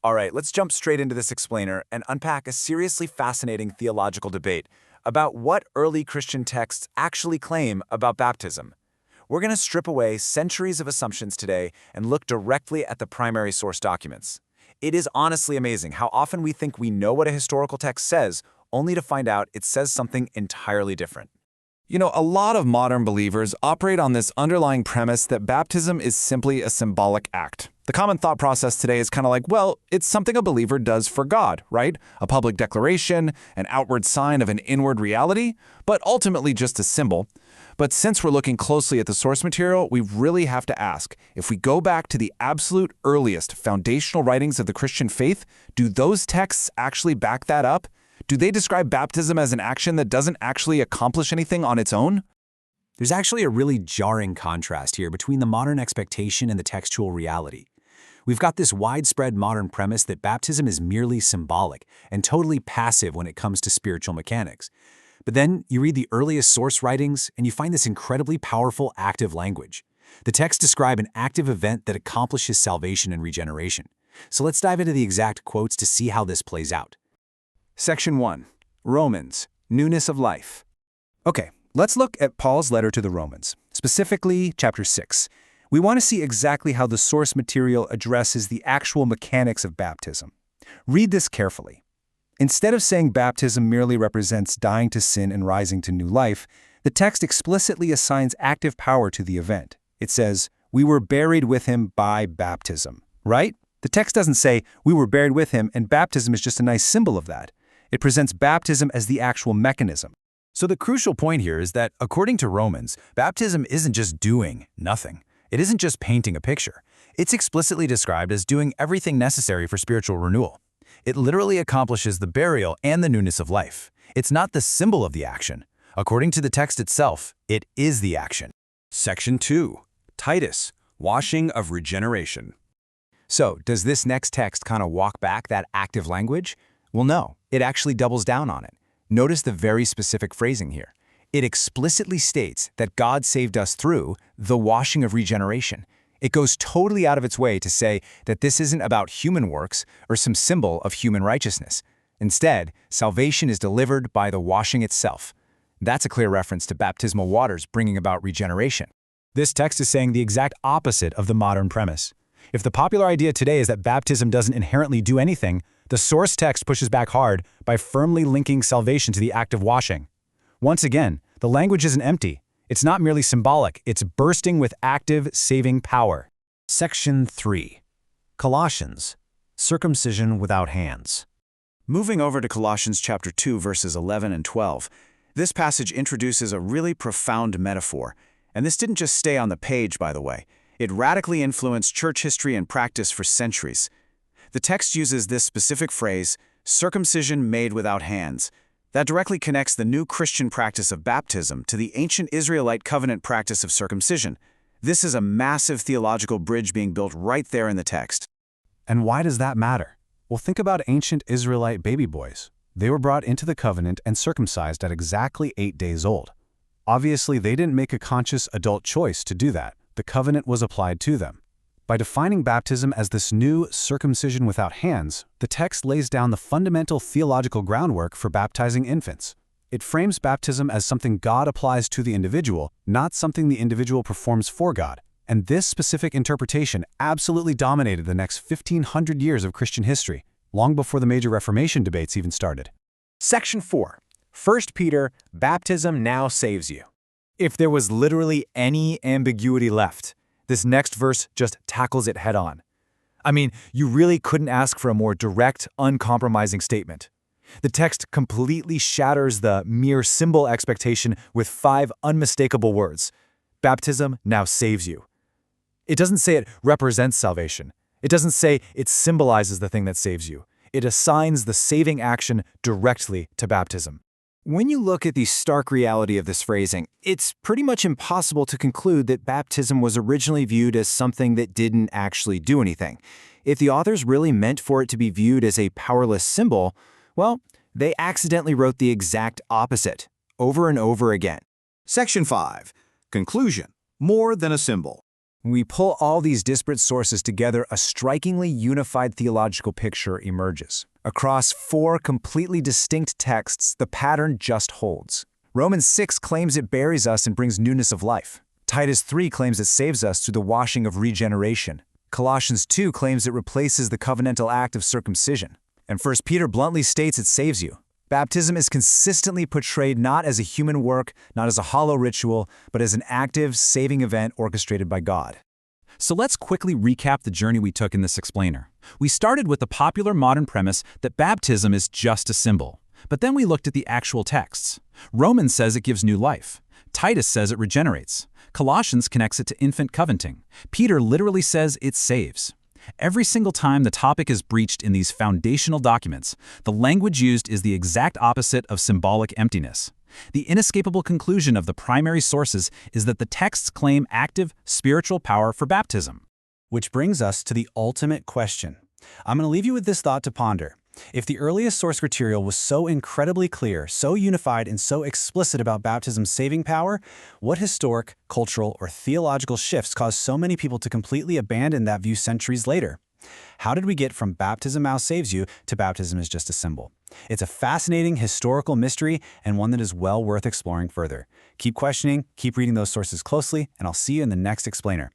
All right, let's jump straight into this explainer and unpack a seriously fascinating theological debate about what early Christian texts actually claim about baptism. We're going to strip away centuries of assumptions today and look directly at the primary source documents. It is honestly amazing how often we think we know what a historical text says, only to find out it says something entirely different. A lot of modern believers operate on this underlying premise that baptism is simply a symbolic act. The common thought process today is kind of like, well, it's something a believer does for God, right? A public declaration, an outward sign of an inward reality, but ultimately just a symbol. But since we're looking closely at the source material, we really have to ask, if we go back to the absolute earliest foundational writings of the Christian faith, do those texts actually back that up? Do they describe baptism as an action that doesn't actually accomplish anything on its own? There's actually a really jarring contrast here between the modern expectation and the textual reality. We've got this widespread modern premise that baptism is merely symbolic and totally passive when it comes to spiritual mechanics. But then you read the earliest source writings and you find this incredibly powerful active language. The texts describe an active event that accomplishes salvation and regeneration. So let's dive into the exact quotes to see how this plays out. Section 1. Romans, newness of life. Okay, let's look at Paul's letter to the Romans, specifically chapter 6. We want to see exactly how the source material addresses the actual mechanics of baptism. Read this carefully. Instead of saying baptism merely represents dying to sin and rising to new life, the text explicitly assigns active power to the event. It says, "We were buried with him by baptism," right? The text doesn't say, "We were buried with him," and baptism is just a nice symbol of that. It presents baptism as the actual mechanism. So the crucial point here is that, according to Romans, baptism isn't just doing nothing. It isn't just painting a picture. It's explicitly described as doing everything necessary for spiritual renewal. It literally accomplishes the burial and the newness of life. It's not the symbol of the action. According to the text itself, it is the action. Section 2. Titus, washing of regeneration. So, does this next text kind of walk back that active language? Well, no, it actually doubles down on it. Notice the very specific phrasing here. It explicitly states that God saved us through the washing of regeneration. It goes totally out of its way to say that this isn't about human works or some symbol of human righteousness. Instead, salvation is delivered by the washing itself. That's a clear reference to baptismal waters bringing about regeneration. This text is saying the exact opposite of the modern premise. If the popular idea today is that baptism doesn't inherently do anything, the source text pushes back hard by firmly linking salvation to the act of washing. Once again, the language isn't empty. It's not merely symbolic, it's bursting with active, saving power. Section 3. Colossians, circumcision without hands. Moving over to Colossians chapter 2, verses 11 and 12, this passage introduces a really profound metaphor. And this didn't just stay on the page, by the way. It radically influenced church history and practice for centuries. The text uses this specific phrase, circumcision made without hands. That directly connects the new Christian practice of baptism to the ancient Israelite covenant practice of circumcision. This is a massive theological bridge being built right there in the text. And why does that matter? Well, think about ancient Israelite baby boys. They were brought into the covenant and circumcised at exactly 8 days old. Obviously, they didn't make a conscious adult choice to do that. The covenant was applied to them. By defining baptism as this new circumcision without hands, the text lays down the fundamental theological groundwork for baptizing infants. It frames baptism as something God applies to the individual, not something the individual performs for God. And this specific interpretation absolutely dominated the next 1,500 years of Christian history, long before the major Reformation debates even started. Section 4. 1 Peter, baptism now saves you. If there was literally any ambiguity left, this next verse just tackles it head on. I mean, you really couldn't ask for a more direct, uncompromising statement. The text completely shatters the mere symbol expectation with 5 unmistakable words. Baptism now saves you. It doesn't say it represents salvation. It doesn't say it symbolizes the thing that saves you. It assigns the saving action directly to baptism. When you look at the stark reality of this phrasing, it's pretty much impossible to conclude that baptism was originally viewed as something that didn't actually do anything. If the authors really meant for it to be viewed as a powerless symbol, well, they accidentally wrote the exact opposite, over and over again. Section 5. Conclusion, more than a symbol. When we pull all these disparate sources together, a strikingly unified theological picture emerges. Across 4 completely distinct texts, the pattern just holds. Romans 6 claims it buries us and brings newness of life. Titus 3 claims it saves us through the washing of regeneration. Colossians 2 claims it replaces the covenantal act of circumcision. And 1 Peter bluntly states it saves you. Baptism is consistently portrayed not as a human work, not as a hollow ritual, but as an active, saving event orchestrated by God. So let's quickly recap the journey we took in this explainer. We started with the popular modern premise that baptism is just a symbol. But then we looked at the actual texts. Romans says it gives new life. Titus says it regenerates. Colossians connects it to infant covenanting. Peter literally says it saves. Every single time the topic is breached in these foundational documents, the language used is the exact opposite of symbolic emptiness. The inescapable conclusion of the primary sources is that the texts claim active, spiritual power for baptism. Which brings us to the ultimate question. I'm going to leave you with this thought to ponder. If the earliest source material was so incredibly clear, so unified, and so explicit about baptism's saving power, what historic, cultural, or theological shifts caused so many people to completely abandon that view centuries later? How did we get from baptism now saves you to baptism is just a symbol? It's a fascinating historical mystery and one that is well worth exploring further. Keep questioning, keep reading those sources closely, and I'll see you in the next explainer.